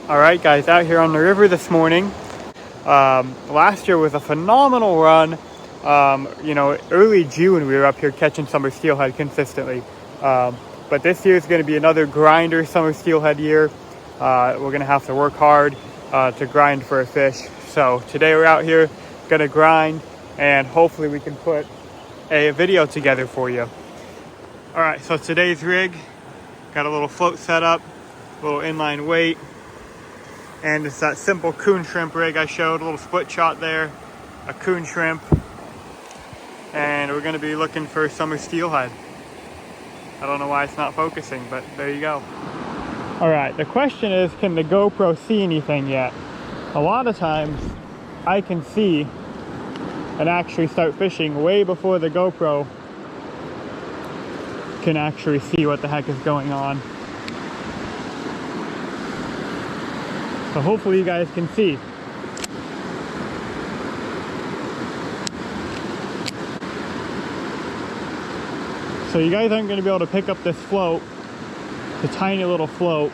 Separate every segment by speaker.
Speaker 1: All right, guys, out here on the river this morning. Last year was a phenomenal run. Early June we were up here catching summer steelhead consistently. But this year is going to be another grinder summer steelhead year. We're going to have to work hard to grind for a fish. So today we're out here going to grind, and hopefully we can put a video together for you. All right, so today's rig, got a little float set up, a little inline weight. And it's that simple coon shrimp rig I showed, a little split shot there, a coon shrimp. And we're gonna be looking for summer steelhead. I don't know why it's not focusing, but there you go. All right, the question is, can the GoPro see anything yet? A lot of times I can see and actually start fishing way before the GoPro can actually see what the heck is going on. So hopefully you guys can see. So you guys aren't going to be able to pick up this float. It's a tiny little float.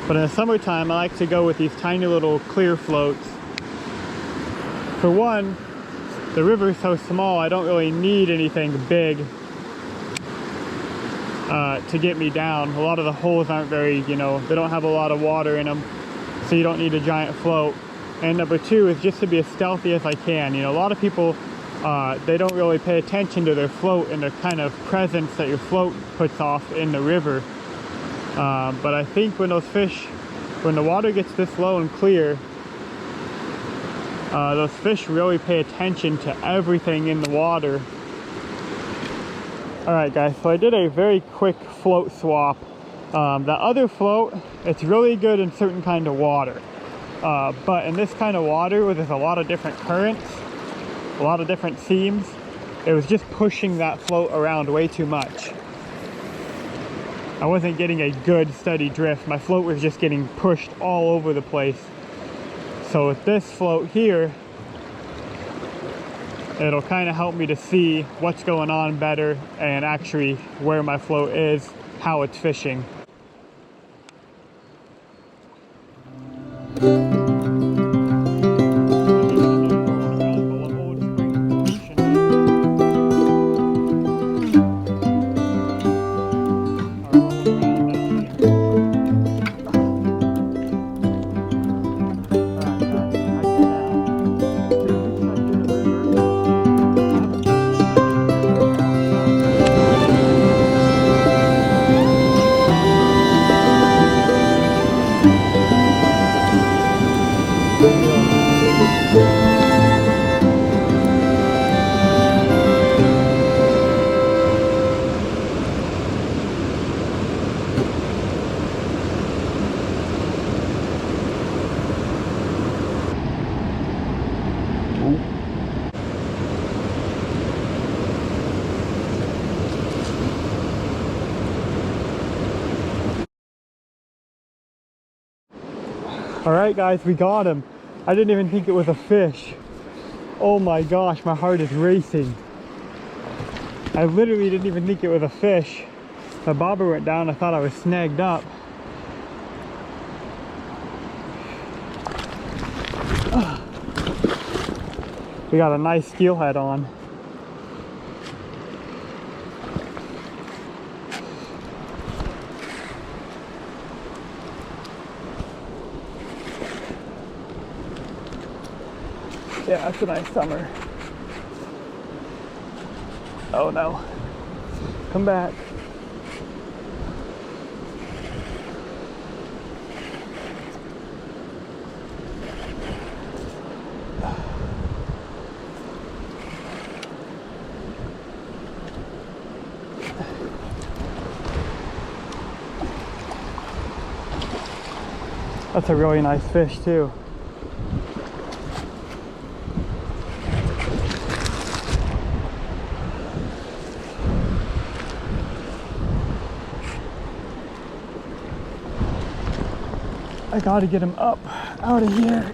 Speaker 1: But in the summertime, I like to go with these tiny little clear floats. For one, the river is so small, I don't really need anything big to get me down. A lot of the holes aren't very, they don't have a lot of water in them. So you don't need a giant float. And number two is just to be as stealthy as I can. A lot of people, they don't really pay attention to their float and the kind of presence that your float puts off in the river. But I think when those fish, when the water gets this low and clear, those fish really pay attention to everything in the water. All right, guys, so I did a very quick float swap. The other float, it's really good in certain kind of water. But in this kind of water where there's a lot of different currents, a lot of different seams, it was just pushing that float around way too much. I wasn't getting a good steady drift. My float was just getting pushed all over the place. So with this float here, it'll kind of help me to see what's going on better and actually where my float is, how it's fishing. All right, guys, we got him. I didn't even think it was a fish. Oh my gosh, my heart is racing. I literally didn't even think it was a fish. The bobber went down, I thought I was snagged up. We got a nice steelhead on. Yeah, that's a nice summer. Oh no. Come back. That's a really nice fish too. I gotta get him up out of here.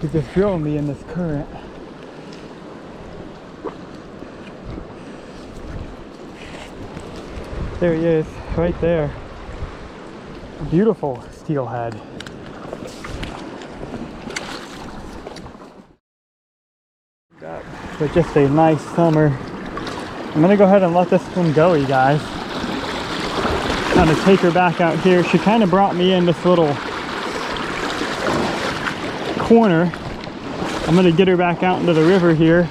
Speaker 1: He's just throwing me in this current. There he is, right there. Beautiful steelhead. But just a nice summer. I'm gonna go ahead and let this one go, you guys. Kind of take her back out here. She kind of brought me in this little corner. I'm gonna get her back out into the river here.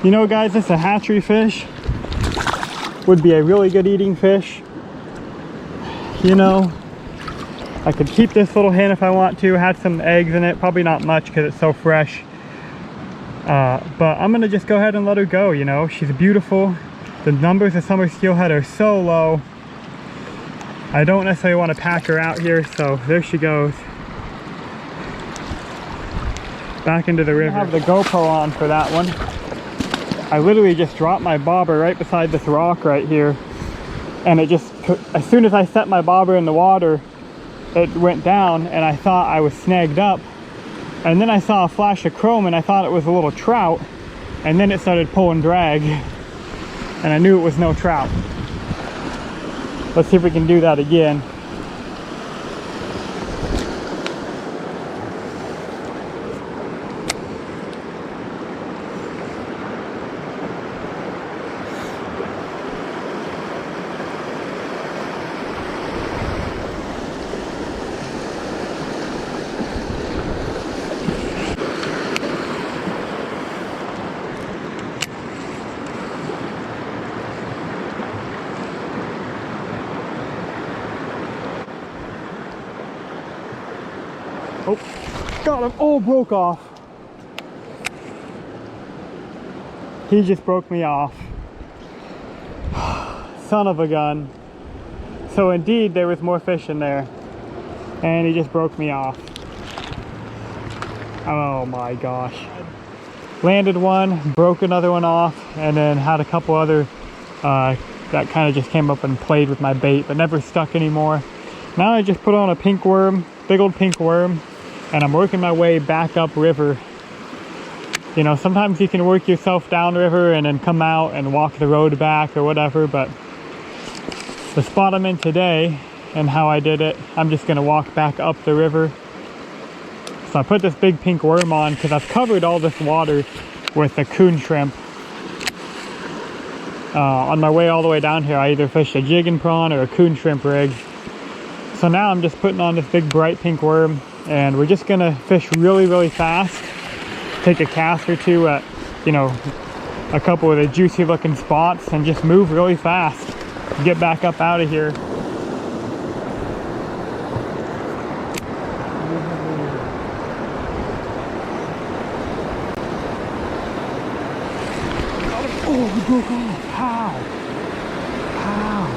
Speaker 1: You know, guys, this is a hatchery fish. Would be a really good eating fish. You know, I could keep this little hen if I want to. Had some eggs in it, probably not much because it's so fresh. But I'm gonna just go ahead and let her go. You know, she's beautiful. The numbers of summer steelhead are so low. I don't necessarily want to pack her out here, so there she goes. Back into the river. I have the GoPro on for that one. I literally just dropped my bobber right beside this rock right here. And it just, as soon as I set my bobber in the water, it went down and I thought I was snagged up. And then I saw a flash of chrome and I thought it was a little trout. And then it started pulling drag. And I knew it was no trout. Let's see if we can do that again. Oh, got him. Oh, broke off. He just broke me off. Son of a gun. So indeed, there was more fish in there. And he just broke me off. Oh my gosh. Landed one, broke another one off, and then had a couple other that kind of just came up and played with my bait, but never stuck anymore. Now I just put on a pink worm, big old pink worm, and I'm working my way back up river. You know, sometimes you can work yourself down river and then come out and walk the road back or whatever, but the spot I'm in today and how I did it, I'm just gonna walk back up the river. So I put this big pink worm on because I've covered all this water with the coon shrimp. On my way all the way down here, I either fished a jig and prawn or a coon shrimp rig. So now I'm just putting on this big bright pink worm, and we're just gonna fish really, really fast. Take a cast or two at, you know, a couple of the juicy looking spots and just move really fast. Get back up out of here. Oh, he broke off. How? How?